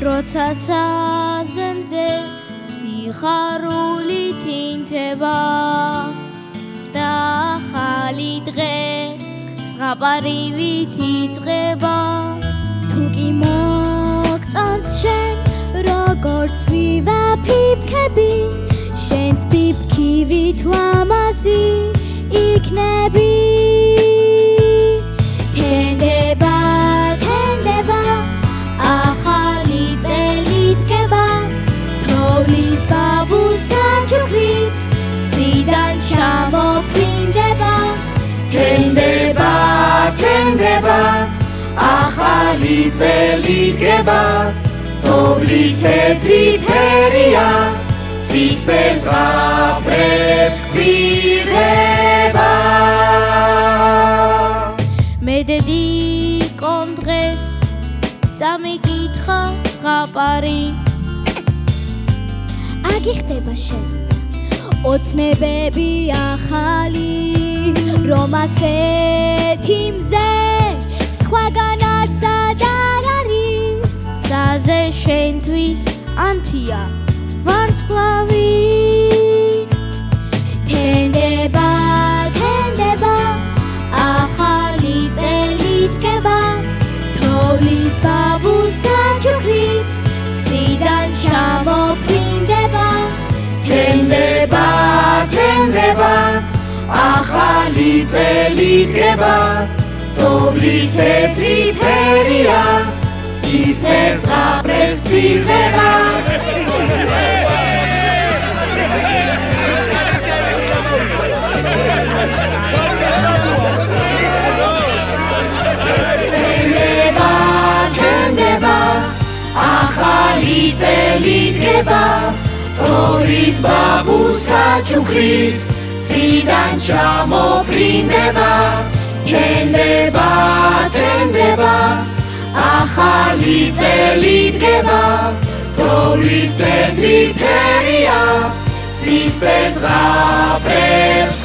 როცა ზემზე სიხარული თინთება და ახალი დღე ზღაპარივით იწყება თუ კი მოგწონს შენ როგორც ვივაფიფქები შენც ფიფქივით ლამაზი იქნები თენდება თენდება ახალი წელი დგება თოვლის ბაბუსაჩუქრით ციდან ჩამოფრინდება თენდება თენდება ახალი წელი დგება თოვლის თეთრი ფერია ცისფერს აპრებს გვირდება მე დედიკომ დღეს წამიკითხა ზღაპარი აგიხდება შენ ოცნებები ახალი რომ ასეთი მზე სხვაგან არსად არ არის ცაზე შენთვის ანთია ვარსკვლავი თენდება თენდება ახალი წელი დგება თოვლის ბაბუსაჩუქრით ციდან ჩამოფრინდება თენდება თენდება ახალი წელი დგება თოვლის თეთრი ფერია ცისფერს აპრებს გვირდება თენდება თენდება ახალი წელი დგება თოვლის ბაბუსაჩუქრით ციდან ჩამოფრინდება თენდება თენდება ახალი წელი დგება თოვლის თეთრი ფერია ცისფერს აპრებს